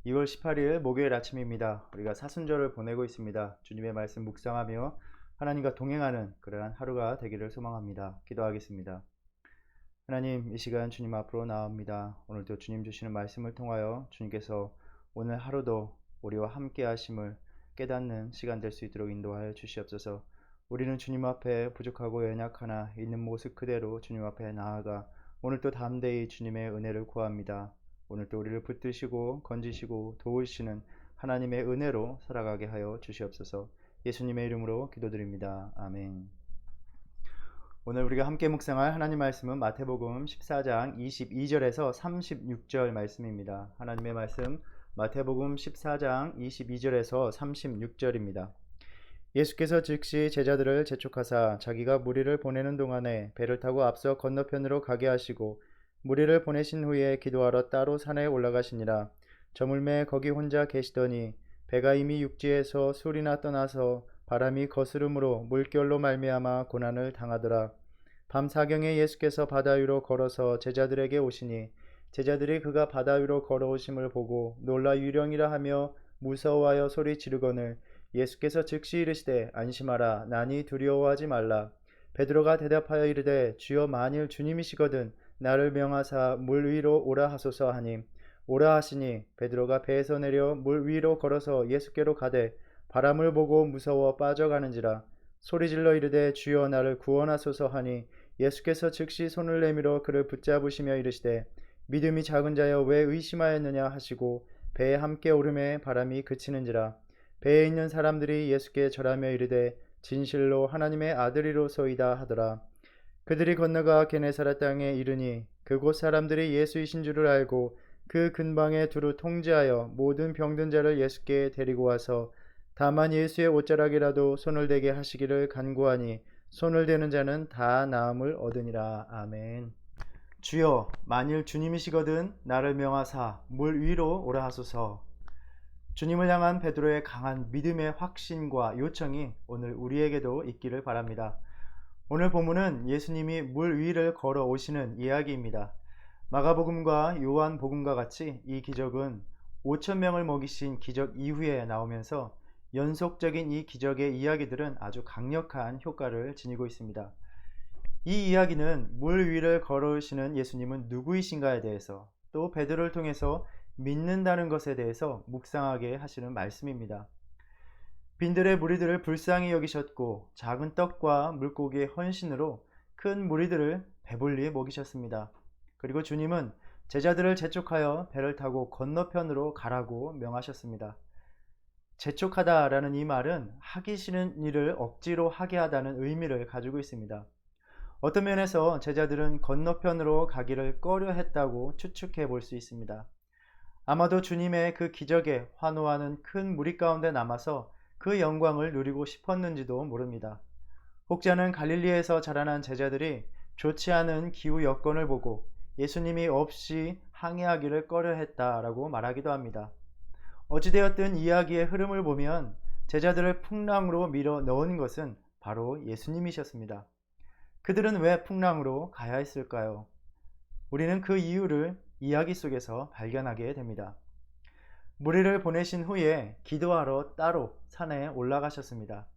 2월 18일 목요일 아침입니다. 우리가 사순절을 보내고 있습니다. 주님의 말씀 묵상하며 하나님과 동행하는 그러한 하루가 되기를 소망합니다. 기도하겠습니다. 하나님, 이 시간 주님 앞으로 나옵니다. 오늘도 주님 주시는 말씀을 통하여 주님께서 오늘 하루도 우리와 함께 하심을 깨닫는 시간 될 수 있도록 인도하여 주시옵소서. 우리는 주님 앞에 부족하고 연약하나 있는 모습 그대로 주님 앞에 나아가 오늘도 담대히 주님의 은혜를 구합니다. 오늘도 우리를 붙드시고 건지시고 도우시는 하나님의 은혜로 살아가게 하여 주시옵소서. 예수님의 이름으로 기도드립니다. 아멘. 오늘 우리가 함께 묵상할 하나님 말씀은 마태복음 14장 22절에서 36절 말씀입니다. 하나님의 말씀 마태복음 14장 22절에서 36절입니다. 예수께서 즉시 제자들을 재촉하사 자기가 무리를 보내는 동안에 배를 타고 앞서 건너편으로 가게 하시고 무리를 보내신 후에 기도하러 따로 산에 올라가시니라. 저물매 거기 혼자 계시더니 배가 이미 육지에서 술이나 떠나서 바람이 거스름으로 물결로 말미암아 고난을 당하더라. 밤 사경에 예수께서 바다 위로 걸어서 제자들에게 오시니 제자들이 그가 바다 위로 걸어오심을 보고 놀라 유령이라 하며 무서워하여 소리 지르거늘 예수께서 즉시 이르시되 안심하라 나니 두려워하지 말라. 베드로가 대답하여 이르되 주여 만일 주님이시거든 나를 명하사 물 위로 오라 하소서 하니 오라 하시니 베드로가 배에서 내려 물 위로 걸어서 예수께로 가되 바람을 보고 무서워 빠져가는지라. 소리질러 이르되 주여 나를 구원하소서 하니 예수께서 즉시 손을 내밀어 그를 붙잡으시며 이르시되 믿음이 작은 자여 왜 의심하였느냐 하시고 배에 함께 오르매 바람이 그치는지라. 배에 있는 사람들이 예수께 절하며 이르되 진실로 하나님의 아들이로소이다 하더라. 그들이 건너가 게네사렛 땅에 이르니 그곳 사람들이 예수이신 줄을 알고 그 근방에 두루 통제하여 모든 병든 자를 예수께 데리고 와서 다만 예수의 옷자락이라도 손을 대게 하시기를 간구하니 손을 대는 자는 다 나음을 얻으니라. 아멘. 주여 만일 주님이시거든 나를 명하사 물 위로 오라 하소서. 주님을 향한 베드로의 강한 믿음의 확신과 요청이 오늘 우리에게도 있기를 바랍니다. 오늘 본문은 예수님이 물 위를 걸어 오시는 이야기입니다. 마가복음과 요한복음과 같이 이 기적은 5,000명을 먹이신 기적 이후에 나오면서 연속적인 이 기적의 이야기들은 아주 강력한 효과를 지니고 있습니다. 이 이야기는 물 위를 걸어오시는 예수님은 누구이신가에 대해서 또 베드로를 통해서 믿는다는 것에 대해서 묵상하게 하시는 말씀입니다. 빈들의 무리들을 불쌍히 여기셨고 작은 떡과 물고기의 헌신으로 큰 무리들을 배불리 먹이셨습니다. 그리고 주님은 제자들을 재촉하여 배를 타고 건너편으로 가라고 명하셨습니다. 재촉하다라는 이 말은 하기 싫은 일을 억지로 하게 하다는 의미를 가지고 있습니다. 어떤 면에서 제자들은 건너편으로 가기를 꺼려했다고 추측해 볼 수 있습니다. 아마도 주님의 그 기적에 환호하는 큰 무리 가운데 남아서 그 영광을 누리고 싶었는지도 모릅니다. 혹자는 갈릴리에서 자라난 제자들이 좋지 않은 기후 여건을 보고 예수님이 없이 항해하기를 꺼려했다라고 말하기도 합니다. 어찌되었든 이야기의 흐름을 보면 제자들을 풍랑으로 밀어 넣은 것은 바로 예수님이셨습니다. 그들은 왜 풍랑으로 가야 했을까요? 우리는 그 이유를 이야기 속에서 발견하게 됩니다. 무리를 보내신 후에 기도하러 따로 산에 올라가셨습니다.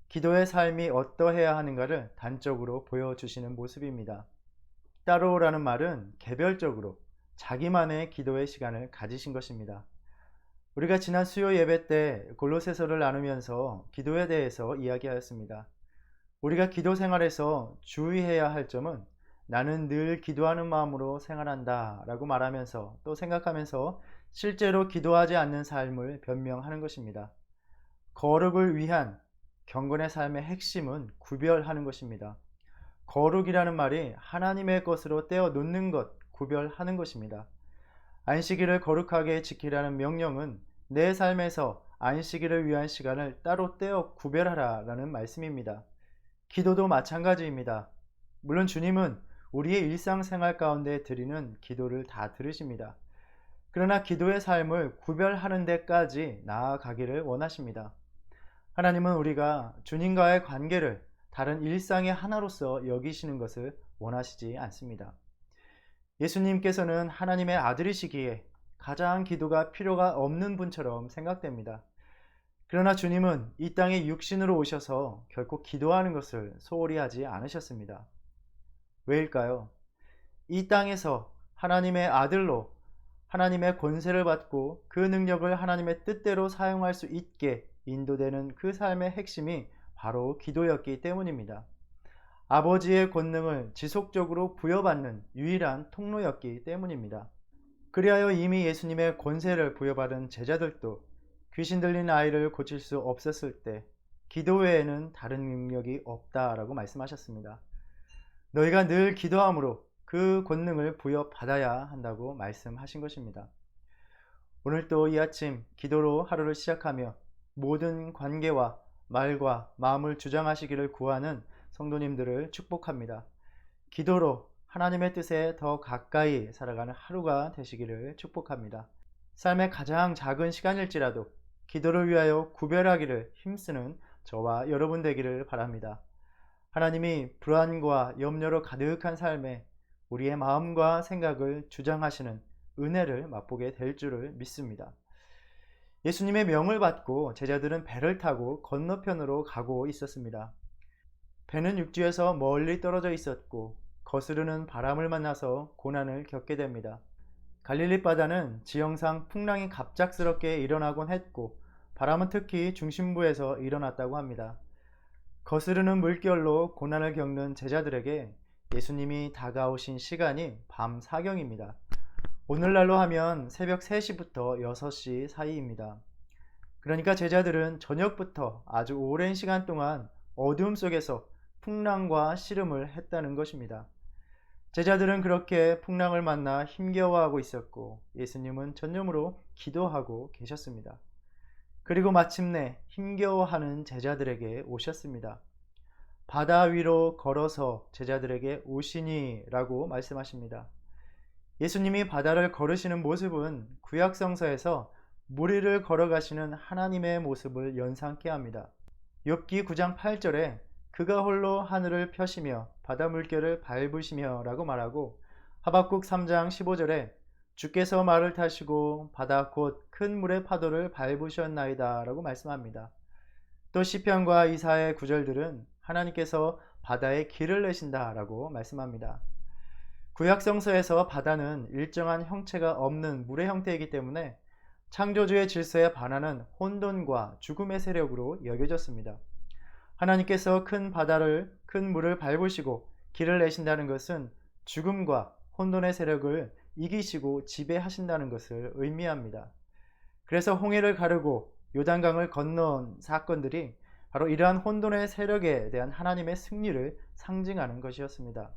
기도의 삶이 어떠해야 하는가를 단적으로 보여주시는 모습입니다. 따로라는 말은 개별적으로 자기만의 기도의 시간을 가지신 것입니다. 우리가 지난 수요 예배 때 골로새서를 나누면서 기도에 대해서 이야기하였습니다. 우리가 기도 생활에서 주의해야 할 점은 나는 늘 기도하는 마음으로 생활한다 라고 말하면서 또 생각하면서 실제로 기도하지 않는 삶을 변명하는 것입니다. 거룩을 위한 경건의 삶의 핵심은 구별하는 것입니다. 거룩이라는 말이 하나님의 것으로 떼어 놓는 것, 구별하는 것입니다. 안식일을 거룩하게 지키라는 명령은 내 삶에서 안식일을 위한 시간을 따로 떼어 구별하라 라는 말씀입니다. 기도도 마찬가지입니다. 물론 주님은 우리의 일상생활 가운데 드리는 기도를 다 들으십니다. 그러나 기도의 삶을 구별하는 데까지 나아가기를 원하십니다. 하나님은 우리가 주님과의 관계를 다른 일상의 하나로서 여기시는 것을 원하시지 않습니다. 예수님께서는 하나님의 아들이시기에 가장 기도가 필요가 없는 분처럼 생각됩니다. 그러나 주님은 이 땅에 육신으로 오셔서 결코 기도하는 것을 소홀히 하지 않으셨습니다. 왜일까요? 이 땅에서 하나님의 아들로 하나님의 권세를 받고 그 능력을 하나님의 뜻대로 사용할 수 있게 인도되는 그 삶의 핵심이 바로 기도였기 때문입니다. 아버지의 권능을 지속적으로 부여받는 유일한 통로였기 때문입니다. 그리하여 이미 예수님의 권세를 부여받은 제자들도 귀신 들린 아이를 고칠 수 없었을 때 기도 외에는 다른 능력이 없다라고 말씀하셨습니다. 너희가 늘 기도함으로 그 권능을 부여받아야 한다고 말씀하신 것입니다. 오늘도 이 아침 기도로 하루를 시작하며 모든 관계와 말과 마음을 주장하시기를 구하는 성도님들을 축복합니다. 기도로 하나님의 뜻에 더 가까이 살아가는 하루가 되시기를 축복합니다. 삶의 가장 작은 시간일지라도 기도를 위하여 구별하기를 힘쓰는 저와 여러분 되기를 바랍니다. 하나님이 불안과 염려로 가득한 삶에 우리의 마음과 생각을 주장하시는 은혜를 맛보게 될 줄을 믿습니다. 예수님의 명을 받고 제자들은 배를 타고 건너편으로 가고 있었습니다. 배는 육지에서 멀리 떨어져 있었고 거스르는 바람을 만나서 고난을 겪게 됩니다. 갈릴리 바다는 지형상 풍랑이 갑작스럽게 일어나곤 했고 바람은 특히 중심부에서 일어났다고 합니다. 거스르는 물결로 고난을 겪는 제자들에게 예수님이 다가오신 시간이 밤 사경입니다. 오늘날로 하면 새벽 3시부터 6시 사이입니다. 그러니까 제자들은 저녁부터 아주 오랜 시간 동안 어두움 속에서 풍랑과 씨름을 했다는 것입니다. 제자들은 그렇게 풍랑을 만나 힘겨워하고 있었고 예수님은 전념으로 기도하고 계셨습니다. 그리고 마침내 힘겨워하는 제자들에게 오셨습니다. 바다 위로 걸어서 제자들에게 오시니 라고 말씀하십니다. 예수님이 바다를 걸으시는 모습은 구약성서에서 물 위를 걸어가시는 하나님의 모습을 연상케 합니다. 욥기 9장 8절에 그가 홀로 하늘을 펴시며 바다 물결을 밟으시며 라고 말하고 하박국 3장 15절에 주께서 말을 타시고 바다 곧 큰 물의 파도를 밟으셨나이다 라고 말씀합니다. 또 시편과 이사의 구절들은 하나님께서 바다에 길을 내신다 라고 말씀합니다. 구약성서에서 바다는 일정한 형체가 없는 물의 형태이기 때문에 창조주의 질서에 반하는 혼돈과 죽음의 세력으로 여겨졌습니다. 하나님께서 큰 바다를, 큰 물을 밟으시고 길을 내신다는 것은 죽음과 혼돈의 세력을 이기시고 지배하신다는 것을 의미합니다. 그래서 홍해를 가르고 요단강을 건너온 사건들이 바로 이러한 혼돈의 세력에 대한 하나님의 승리를 상징하는 것이었습니다.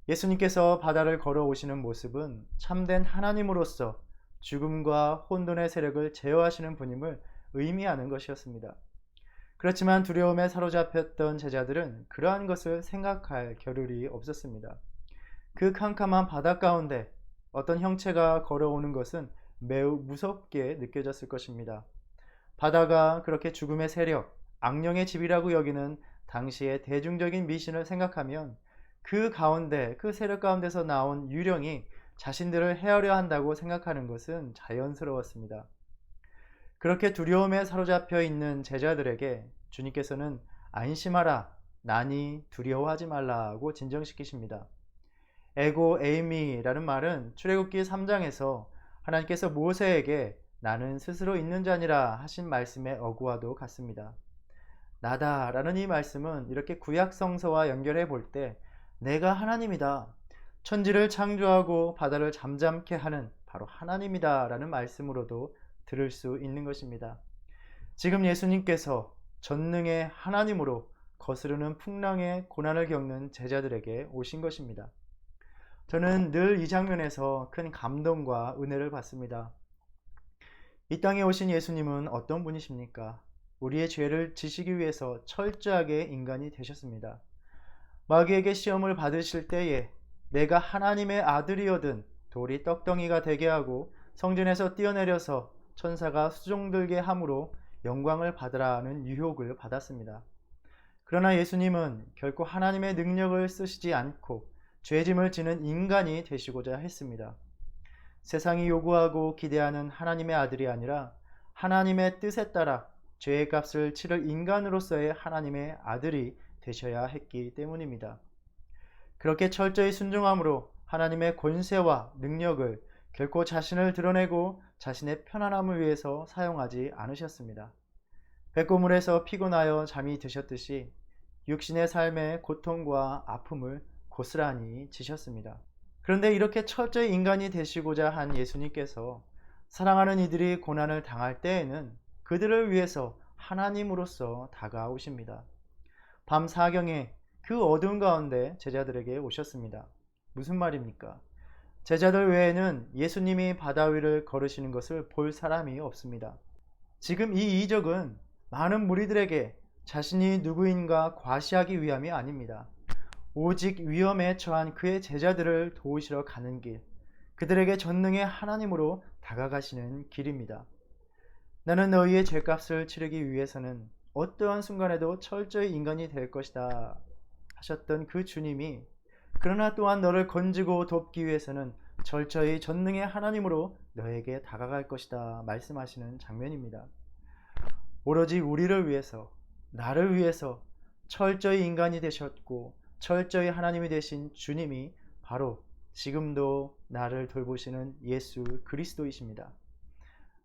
예수님께서 바다를 걸어오시는 모습은 참된 하나님으로서 죽음과 혼돈의 세력을 제어하시는 분임을 의미하는 것이었습니다. 그렇지만 두려움에 사로잡혔던 제자들은 그러한 것을 생각할 겨를이 없었습니다. 그 캄캄한 바다 가운데 어떤 형체가 걸어오는 것은 매우 무섭게 느껴졌을 것입니다. 바다가 그렇게 죽음의 세력, 악령의 집이라고 여기는 당시의 대중적인 미신을 생각하면 그 가운데, 그 세력 가운데서 나온 유령이 자신들을 해하려 한다고 생각하는 것은 자연스러웠습니다. 그렇게 두려움에 사로잡혀 있는 제자들에게 주님께서는 안심하라, 나니 두려워하지 말라고 진정시키십니다. 에고 에이미라는 말은 출애굽기 3장에서 하나님께서 모세에게 나는 스스로 있는 자니라 하신 말씀의 어구와도 같습니다. 나다라는 이 말씀은 이렇게 구약 성서와 연결해 볼 때 내가 하나님이다, 천지를 창조하고 바다를 잠잠케 하는 바로 하나님이다 라는 말씀으로도 들을 수 있는 것입니다. 지금 예수님께서 전능의 하나님으로 거스르는 풍랑의 고난을 겪는 제자들에게 오신 것입니다. 저는 늘 이 장면에서 큰 감동과 은혜를 받습니다. 이 땅에 오신 예수님은 어떤 분이십니까? 우리의 죄를 지시기 위해서 철저하게 인간이 되셨습니다. 마귀에게 시험을 받으실 때에 내가 하나님의 아들이거든 돌이 떡덩이가 되게 하고 성전에서 뛰어내려서 천사가 수종들게 함으로 영광을 받으라는 유혹을 받았습니다. 그러나 예수님은 결코 하나님의 능력을 쓰시지 않고 죄짐을 지는 인간이 되시고자 했습니다. 세상이 요구하고 기대하는 하나님의 아들이 아니라 하나님의 뜻에 따라 죄의 값을 치를 인간으로서의 하나님의 아들이 되셔야 했기 때문입니다. 그렇게 철저히 순종함으로 하나님의 권세와 능력을 결코 자신을 드러내고 자신의 편안함을 위해서 사용하지 않으셨습니다. 백고물에서 피곤하여 잠이 드셨듯이 육신의 삶의 고통과 아픔을 고스란히 지셨습니다. 그런데 이렇게 철저히 인간이 되시고자 한 예수님께서 사랑하는 이들이 고난을 당할 때에는 그들을 위해서 하나님으로서 다가오십니다. 밤 사경에 그 어두운 가운데 제자들에게 오셨습니다. 무슨 말입니까? 제자들 외에는 예수님이 바다 위를 걸으시는 것을 볼 사람이 없습니다. 지금 이 이적은 많은 무리들에게 자신이 누구인가 과시하기 위함이 아닙니다. 오직 위험에 처한 그의 제자들을 도우시러 가는 길, 그들에게 전능의 하나님으로 다가가시는 길입니다. 나는 너희의 죄값을 치르기 위해서는 어떠한 순간에도 철저히 인간이 될 것이다 하셨던 그 주님이 그러나 또한 너를 건지고 돕기 위해서는 철저히 전능의 하나님으로 너에게 다가갈 것이다 말씀하시는 장면입니다. 오로지 우리를 위해서, 나를 위해서 철저히 인간이 되셨고 철저히 하나님이 되신 주님이 바로 지금도 나를 돌보시는 예수 그리스도이십니다.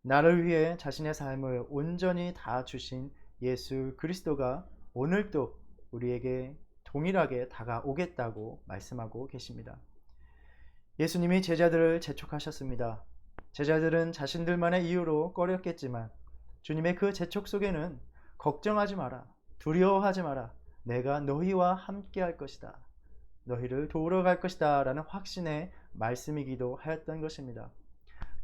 나를 위해 자신의 삶을 온전히 다 주신 예수 그리스도가 오늘도 우리에게 동일하게 다가오겠다고 말씀하고 계십니다. 예수님이 제자들을 재촉하셨습니다. 제자들은 자신들만의 이유로 꺼렸겠지만 주님의 그 재촉 속에는 걱정하지 마라, 두려워하지 마라, 내가 너희와 함께 할 것이다, 너희를 도우러 갈 것이다 라는 확신의 말씀이기도 하였던 것입니다.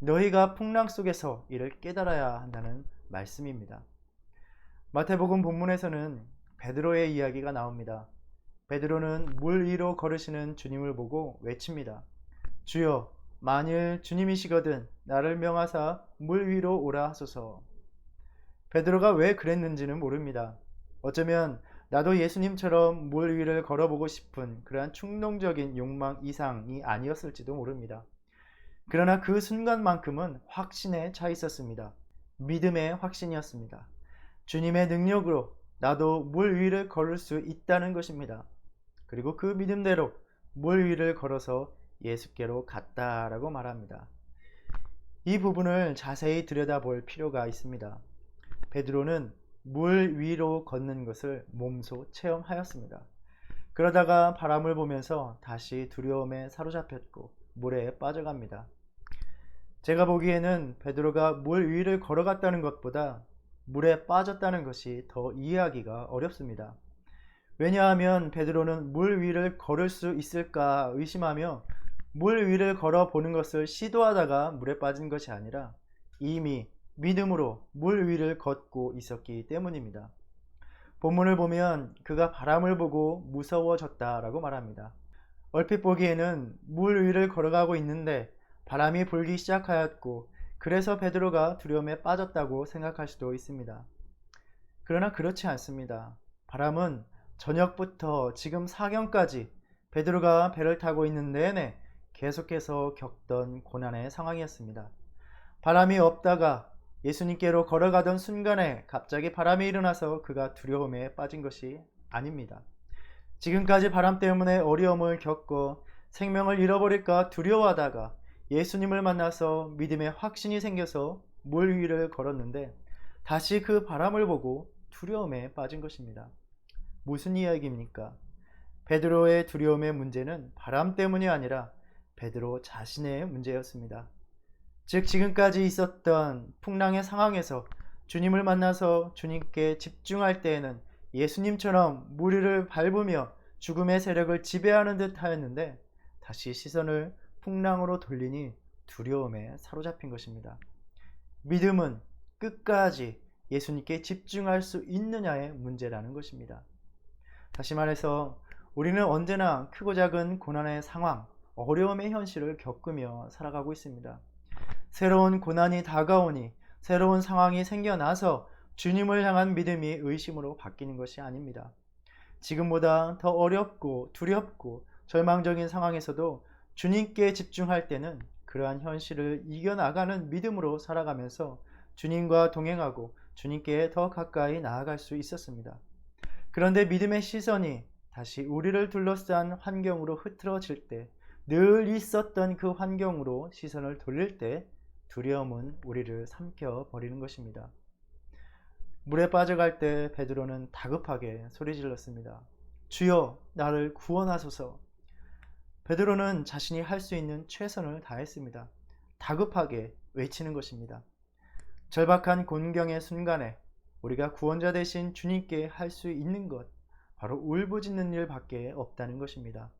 너희가 풍랑 속에서 이를 깨달아야 한다는 말씀입니다. 마태복음 본문에서는 베드로의 이야기가 나옵니다. 베드로는 물 위로 걸으시는 주님을 보고 외칩니다. 주여, 만일 주님이시거든 나를 명하사 물 위로 오라 하소서. 베드로가 왜 그랬는지는 모릅니다. 어쩌면 나도 예수님처럼 물 위를 걸어보고 싶은 그러한 충동적인 욕망 이상이 아니었을지도 모릅니다. 그러나 그 순간만큼은 확신에 차 있었습니다. 믿음의 확신이었습니다. 주님의 능력으로 나도 물 위를 걸을 수 있다는 것입니다. 그리고 그 믿음대로 물 위를 걸어서 예수께로 갔다라고 말합니다. 이 부분을 자세히 들여다볼 필요가 있습니다. 베드로는 물 위로 걷는 것을 몸소 체험하였습니다. 그러다가 바람을 보면서 다시 두려움에 사로잡혔고 물에 빠져갑니다. 제가 보기에는 베드로가 물 위를 걸어갔다는 것보다 물에 빠졌다는 것이 더 이해하기가 어렵습니다. 왜냐하면 베드로는 물 위를 걸을 수 있을까 의심하며 물 위를 걸어보는 것을 시도하다가 물에 빠진 것이 아니라 이미 믿음으로 물 위를 걷고 있었기 때문입니다. 본문을 보면 그가 바람을 보고 무서워졌다라고 말합니다. 얼핏 보기에는 물 위를 걸어가고 있는데 바람이 불기 시작하였고 그래서 베드로가 두려움에 빠졌다고 생각할 수도 있습니다. 그러나 그렇지 않습니다. 바람은 저녁부터 지금 사경까지 베드로가 배를 타고 있는 내내 계속해서 겪던 고난의 상황이었습니다. 바람이 없다가 예수님께로 걸어가던 순간에 갑자기 바람이 일어나서 그가 두려움에 빠진 것이 아닙니다. 지금까지 바람 때문에 어려움을 겪고 생명을 잃어버릴까 두려워하다가 예수님을 만나서 믿음의 확신이 생겨서 물 위를 걸었는데 다시 그 바람을 보고 두려움에 빠진 것입니다. 무슨 이야기입니까? 베드로의 두려움의 문제는 바람 때문이 아니라 베드로 자신의 문제였습니다. 즉 지금까지 있었던 풍랑의 상황에서 주님을 만나서 주님께 집중할 때에는 예수님처럼 물 위를 밟으며 죽음의 세력을 지배하는 듯 하였는데 다시 시선을 풍랑으로 돌리니 두려움에 사로잡힌 것입니다. 믿음은 끝까지 예수님께 집중할 수 있느냐의 문제라는 것입니다. 다시 말해서 우리는 언제나 크고 작은 고난의 상황, 어려움의 현실을 겪으며 살아가고 있습니다. 새로운 고난이 다가오니 새로운 상황이 생겨나서 주님을 향한 믿음이 의심으로 바뀌는 것이 아닙니다. 지금보다 더 어렵고 두렵고 절망적인 상황에서도 주님께 집중할 때는 그러한 현실을 이겨나가는 믿음으로 살아가면서 주님과 동행하고 주님께 더 가까이 나아갈 수 있었습니다. 그런데 믿음의 시선이 다시 우리를 둘러싼 환경으로 흐트러질 때, 늘 있었던 그 환경으로 시선을 돌릴 때 두려움은 우리를 삼켜버리는 것입니다. 물에 빠져갈 때 베드로는 다급하게 소리질렀습니다. 주여, 나를 구원하소서. 베드로는 자신이 할 수 있는 최선을 다했습니다. 다급하게 외치는 것입니다. 절박한 곤경의 순간에 우리가 구원자 되신 주님께 할 수 있는 것, 바로 울부짖는 일밖에 없다는 것입니다.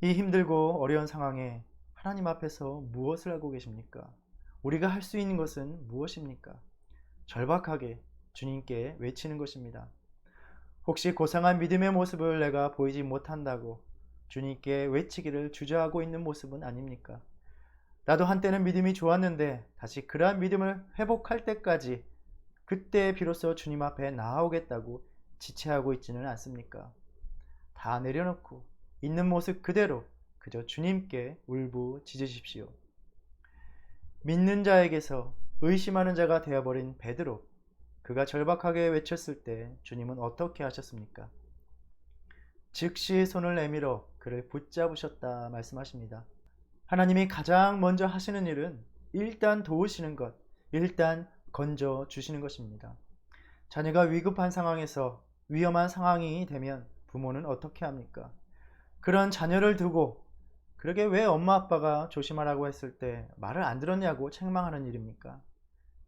이 힘들고 어려운 상황에 하나님 앞에서 무엇을 하고 계십니까? 우리가 할 수 있는 것은 무엇입니까? 절박하게 주님께 외치는 것입니다. 혹시 고상한 믿음의 모습을 내가 보이지 못한다고 주님께 외치기를 주저하고 있는 모습은 아닙니까? 나도 한때는 믿음이 좋았는데 다시 그러한 믿음을 회복할 때까지 그때 비로소 주님 앞에 나아오겠다고 지체하고 있지는 않습니까? 다 내려놓고 있는 모습 그대로 그저 주님께 울부짖으십시오. 믿는 자에게서 의심하는 자가 되어버린 베드로, 그가 절박하게 외쳤을 때 주님은 어떻게 하셨습니까? 즉시 손을 내밀어 그를 붙잡으셨다 말씀하십니다. 하나님이 가장 먼저 하시는 일은 일단 도우시는 것, 일단 건져 주시는 것입니다. 자녀가 위급한 상황에서 위험한 상황이 되면 부모는 어떻게 합니까? 그런 자녀를 두고 그러게 왜 엄마 아빠가 조심하라고 했을 때 말을 안 들었냐고 책망하는 일입니까?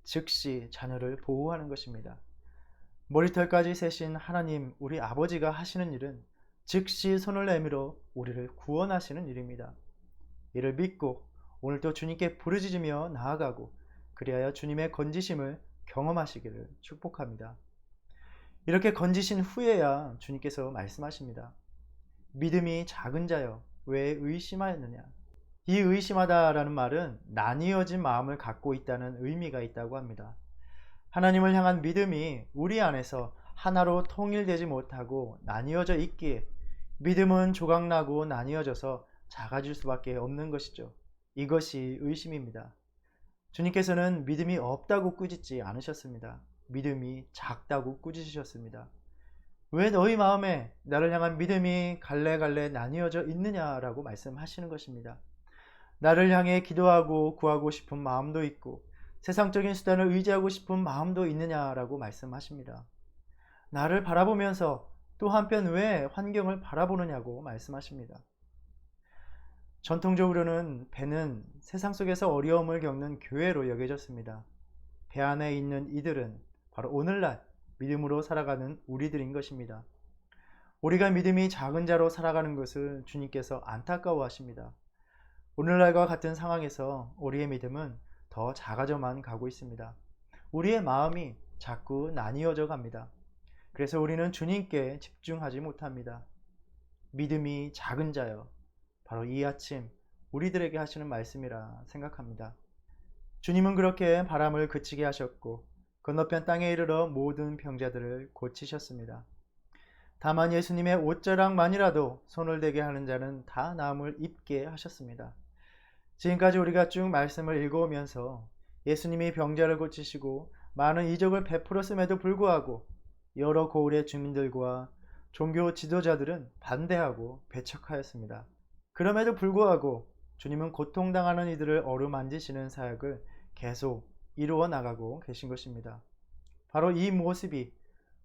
즉시 자녀를 보호하는 것입니다. 머리털까지 세신 하나님 우리 아버지가 하시는 일은 즉시 손을 내밀어 우리를 구원하시는 일입니다. 이를 믿고 오늘도 주님께 부르짖으며 나아가고 그리하여 주님의 건지심을 경험하시기를 축복합니다. 이렇게 건지신 후에야 주님께서 말씀하십니다. 믿음이 작은 자여 왜 의심하였느냐? 이 의심하다라는 말은 나뉘어진 마음을 갖고 있다는 의미가 있다고 합니다. 하나님을 향한 믿음이 우리 안에서 하나로 통일되지 못하고 나뉘어져 있기에 믿음은 조각나고 나뉘어져서 작아질 수밖에 없는 것이죠. 이것이 의심입니다. 주님께서는 믿음이 없다고 꾸짖지 않으셨습니다. 믿음이 작다고 꾸짖으셨습니다. 왜 너희 마음에 나를 향한 믿음이 갈래갈래 나뉘어져 있느냐라고 말씀하시는 것입니다. 나를 향해 기도하고 구하고 싶은 마음도 있고 세상적인 수단을 의지하고 싶은 마음도 있느냐라고 말씀하십니다. 나를 바라보면서 또 한편 왜 환경을 바라보느냐고 말씀하십니다. 전통적으로는 배는 세상 속에서 어려움을 겪는 교회로 여겨졌습니다. 배 안에 있는 이들은 바로 오늘날 믿음으로 살아가는 우리들인 것입니다. 우리가 믿음이 작은 자로 살아가는 것을 주님께서 안타까워하십니다. 오늘날과 같은 상황에서 우리의 믿음은 더 작아져만 가고 있습니다. 우리의 마음이 자꾸 나뉘어져 갑니다. 그래서 우리는 주님께 집중하지 못합니다. 믿음이 작은 자여, 바로 이 아침 우리들에게 하시는 말씀이라 생각합니다. 주님은 그렇게 바람을 그치게 하셨고 건너편 땅에 이르러 모든 병자들을 고치셨습니다. 다만 예수님의 옷자락만이라도 손을 대게 하는 자는 다 나음을 입게 하셨습니다. 지금까지 우리가 쭉 말씀을 읽어오면서 예수님이 병자를 고치시고 많은 이적을 베풀었음에도 불구하고 여러 고을의 주민들과 종교 지도자들은 반대하고 배척하였습니다. 그럼에도 불구하고 주님은 고통당하는 이들을 어루만지시는 사역을 계속 이루어 나가고 계신 것입니다. 바로 이 모습이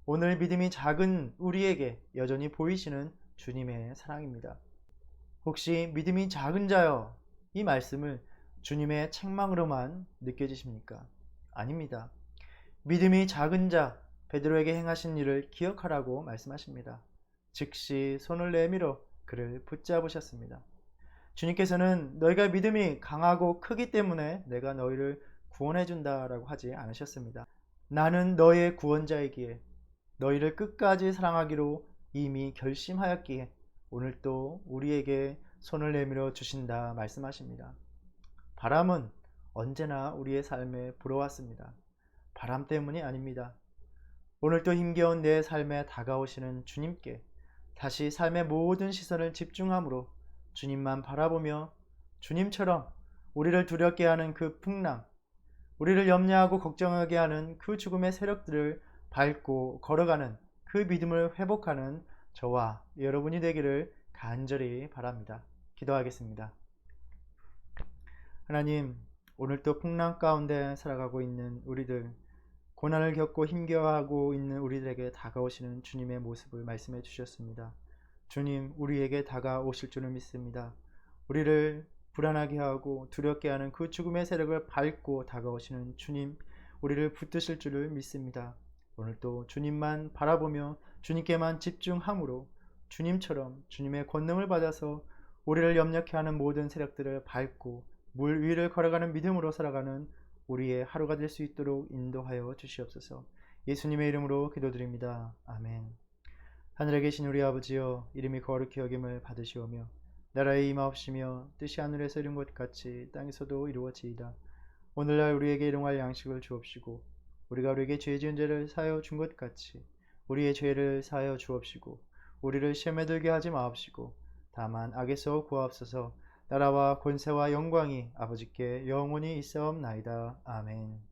오늘 믿음이 작은 우리에게 여전히 보이시는 주님의 사랑입니다. 혹시 믿음이 작은 자여 이 말씀을 주님의 책망으로만 느껴지십니까? 아닙니다. 믿음이 작은 자 베드로에게 행하신 일을 기억하라고 말씀하십니다. 즉시 손을 내밀어 그를 붙잡으셨습니다. 주님께서는 너희가 믿음이 강하고 크기 때문에 내가 너희를 구원해 준다라고 하지 않으셨습니다. 나는 너의 구원자이기에 너희를 끝까지 사랑하기로 이미 결심하였기에 오늘 또 우리에게 손을 내밀어 주신다 말씀하십니다. 바람은 언제나 우리의 삶에 불어왔습니다. 바람 때문이 아닙니다. 오늘 또 힘겨운 내 삶에 다가오시는 주님께 다시 삶의 모든 시선을 집중함으로 주님만 바라보며 주님처럼 우리를 두렵게 하는 그 풍랑, 우리를 염려하고 걱정하게 하는 그 죽음의 세력들을 밟고 걸어가는 그 믿음을 회복하는 저와 여러분이 되기를 간절히 바랍니다. 기도하겠습니다. 하나님, 오늘도 풍랑 가운데 살아가고 있는 우리들, 고난을 겪고 힘겨워하고 있는 우리들에게 다가오시는 주님의 모습을 말씀해 주셨습니다. 주님, 우리에게 다가오실 줄을 믿습니다. 우리를 불안하게 하고 두렵게 하는 그 죽음의 세력을 밟고 다가오시는 주님, 우리를 붙드실 줄을 믿습니다. 오늘도 주님만 바라보며 주님께만 집중함으로 주님처럼 주님의 권능을 받아서 우리를 염려케 하는 모든 세력들을 밟고 물 위를 걸어가는 믿음으로 살아가는 우리의 하루가 될 수 있도록 인도하여 주시옵소서. 예수님의 이름으로 기도드립니다. 아멘. 하늘에 계신 우리 아버지여, 이름이 거룩히 여김을 받으시오며 나라의 임하옵시며 뜻이 하늘에서 이룬 것 같이 땅에서도 이루어지이다. 오늘날 우리에게 일용할 양식을 주옵시고 우리가 우리에게 죄 지은 죄를 사하여 준 것 같이 우리의 죄를 사하여 주옵시고 우리를 시험에 들게 하지 마옵시고 다만 악에서 구하옵소서. 나라와 권세와 영광이 아버지께 영원히 있사옵나이다. 아멘.